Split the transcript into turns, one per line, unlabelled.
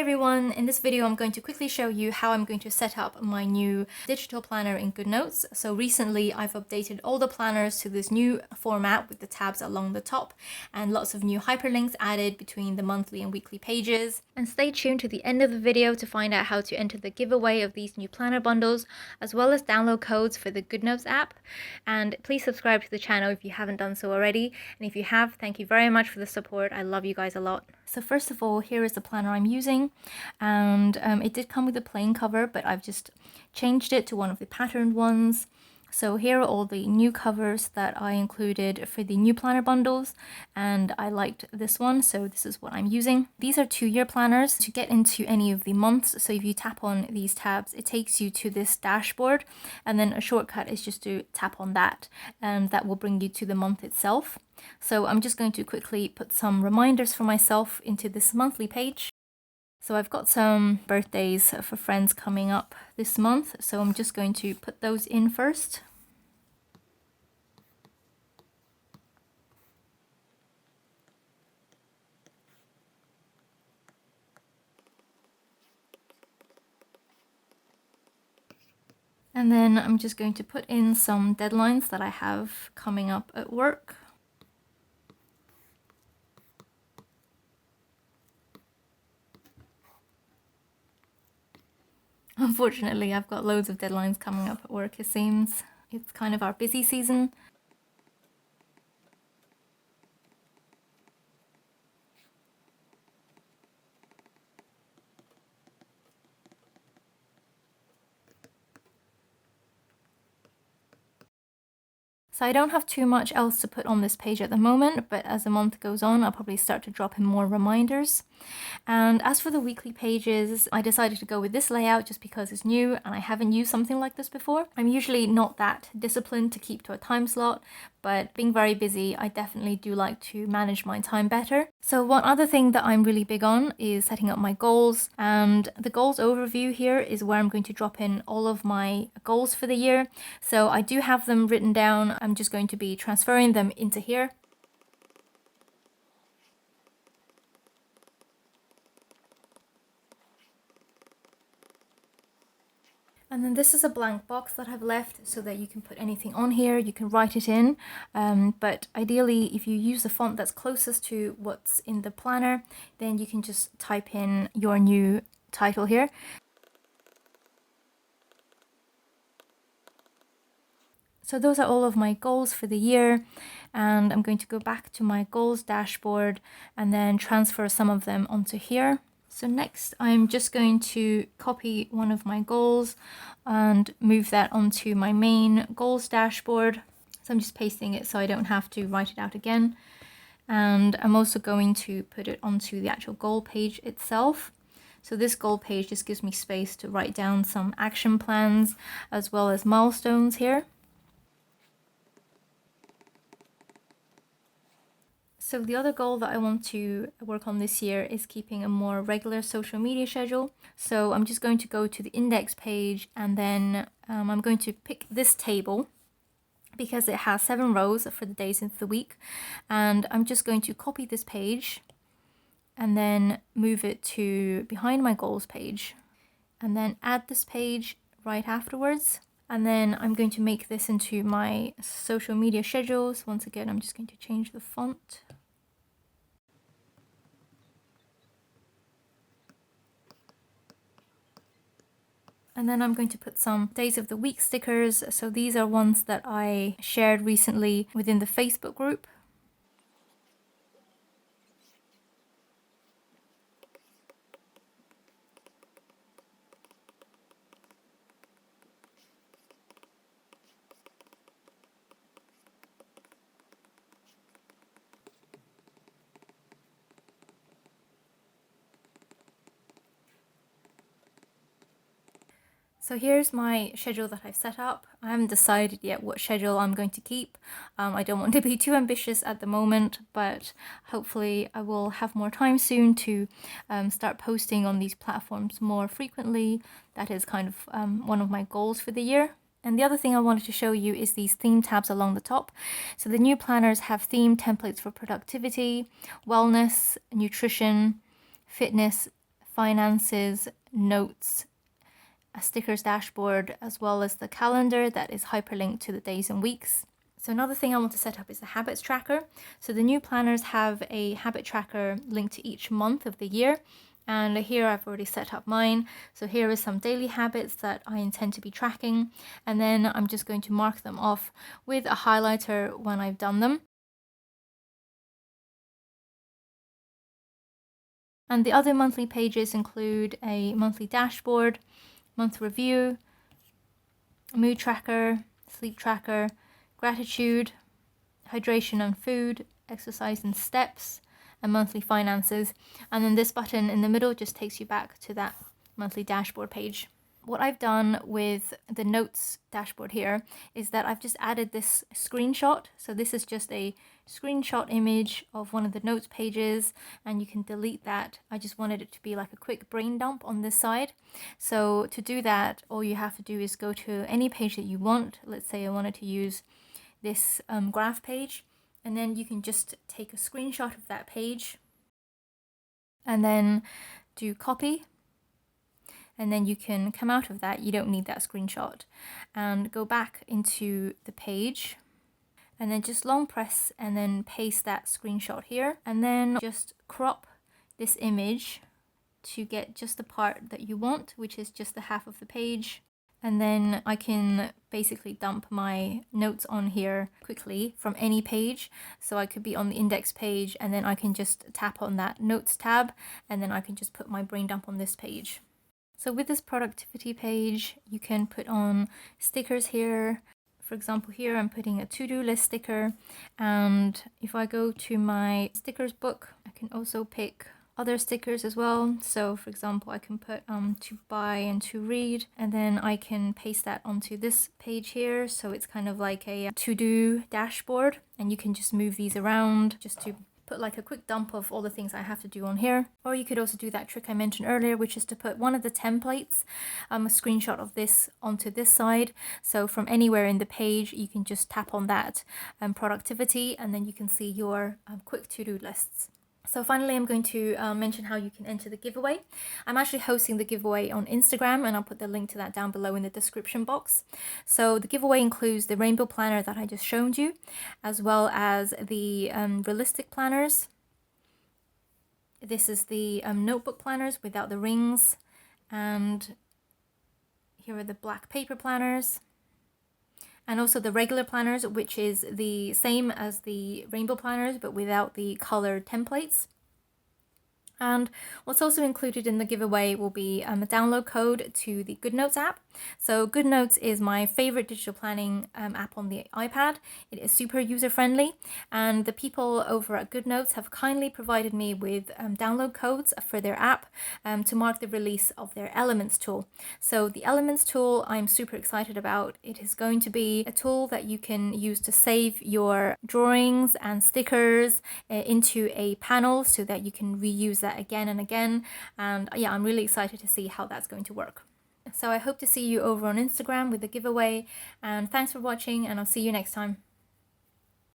everyone, in this video I'm going to quickly show you how I'm going to set up my new digital planner in Goodnotes. So recently I've updated all the planners to this new format with the tabs along the top and lots of new hyperlinks added between the monthly and weekly pages. And stay tuned to the end of the video to find out how to enter the giveaway of these new planner bundles, as well as download codes for the Goodnotes app. And please subscribe to the channel if you haven't done so already. And if you have, thank you very much for the support. I love you guys a lot. So first of all, here is the planner I'm using, and it did come with a plain cover, but I've just changed it to one of the patterned ones. So here are all the new covers that I included for the new planner bundles, and I liked this one, so this is what I'm using. These are 2-year planners to get into any of the months. So if you tap on these tabs, it takes you to this dashboard, and then a shortcut is just to tap on that, and that will bring you to the month itself. So I'm just going to quickly put some reminders for myself into this monthly page. So I've got some birthdays for friends coming up this month, so I'm just going to put those in first. And then I'm just going to put in some deadlines that I have coming up at work. Unfortunately, I've got loads of deadlines coming up at work, it seems. It's kind of our busy season. So I don't have too much else to put on this page at the moment, but as the month goes on, I'll probably start to drop in more reminders. And as for the weekly pages, I decided to go with this layout just because it's new and I haven't used something like this before. I'm usually not that disciplined to keep to a time slot, but being very busy, I definitely do like to manage my time better. So one other thing that I'm really big on is setting up my goals, and the goals overview here is where I'm going to drop in all of my goals for the year. So I do have them written down. I'm just going to be transferring them into here. And then this is a blank box that I've left so that you can put anything on here, you can write it in, but ideally if you use the font that's closest to what's in the planner, then you can just type in your new title here. So those are all of my goals for the year, and I'm going to go back to my goals dashboard and then transfer some of them onto here. So next I'm just going to copy one of my goals and move that onto my main goals dashboard. So I'm just pasting it so I don't have to write it out again. And I'm also going to put it onto the actual goal page itself. So this goal page just gives me space to write down some action plans as well as milestones here. So the other goal that I want to work on this year is keeping a more regular social media schedule. So I'm just going to go to the index page, and then I'm going to pick this table because it has 7 rows for the days of the week. And I'm just going to copy this page and then move it to behind my goals page, and then add this page right afterwards. And then I'm going to make this into my social media schedules. Once again, I'm just going to change the font. And then I'm going to put some days of the week stickers. So these are ones that I shared recently within the Facebook group. So here's my schedule that I've set up. I haven't decided yet what schedule I'm going to keep. I don't want to be too ambitious at the moment, but hopefully I will have more time soon to start posting on these platforms more frequently. That is kind of one of my goals for the year. And the other thing I wanted to show you is these theme tabs along the top. So the new planners have theme templates for productivity, wellness, nutrition, fitness, finances, notes, a stickers dashboard, as well as the calendar that is hyperlinked to the days and weeks. So another thing I want to set up is the habits tracker. So the new planners have a habit tracker linked to each month of the year. And here I've already set up mine. So here is some daily habits that I intend to be tracking. And then I'm just going to mark them off with a highlighter when I've done them. And the other monthly pages include a monthly dashboard, month review, mood tracker, sleep tracker, gratitude, hydration and food, exercise and steps, and monthly finances. And then this button in the middle just takes you back to that monthly dashboard page. What I've done with the notes dashboard here is that I've just added this screenshot. So this is just a screenshot image of one of the notes pages, and you can delete that. I just wanted it to be like a quick brain dump on this side. So to do that, all you have to do is go to any page that you want. Let's say I wanted to use this graph page, and then you can just take a screenshot of that page and then do copy. And then you can come out of that, you don't need that screenshot, and go back into the page and then just long press and then paste that screenshot here, and then just crop this image to get just the part that you want, which is just the half of the page. And then I can basically dump my notes on here quickly from any page. So I could be on the index page, and then I can just tap on that notes tab, and then I can just put my brain dump on this page. So with this productivity page, you can put on stickers here. For example, here I'm putting a to-do list sticker. And if I go to my stickers book, I can also pick other stickers as well. So for example, I can put to buy and to read, and then I can paste that onto this page here. So it's kind of like a to-do dashboard, and you can just move these around just to put like a quick dump of all the things I have to do on here. Or you could also do that trick I mentioned earlier, which is to put one of the templates, a screenshot of this onto this side. So from anywhere in the page, you can just tap on that productivity, and then you can see your quick to-do lists. So finally, I'm going to mention how you can enter the giveaway. I'm actually hosting the giveaway on Instagram, and I'll put the link to that down below in the description box. So the giveaway includes the rainbow planner that I just showed you, as well as the realistic planners. This is the notebook planners without the rings, and here are the black paper planners. And also the regular planners, which is the same as the rainbow planners, but without the colored templates. And what's also included in the giveaway will be a download code to the Goodnotes app. So Goodnotes is my favorite digital planning app on the iPad. It is super user-friendly, and the people over at Goodnotes have kindly provided me with download codes for their app to mark the release of their Elements tool. So the Elements tool I'm super excited about. It is going to be a tool that you can use to save your drawings and stickers into a panel so that you can reuse that again and again. And yeah, I'm really excited to see how that's going to work. So I hope to see you over on Instagram with the giveaway, and thanks for watching, and I'll see you next time.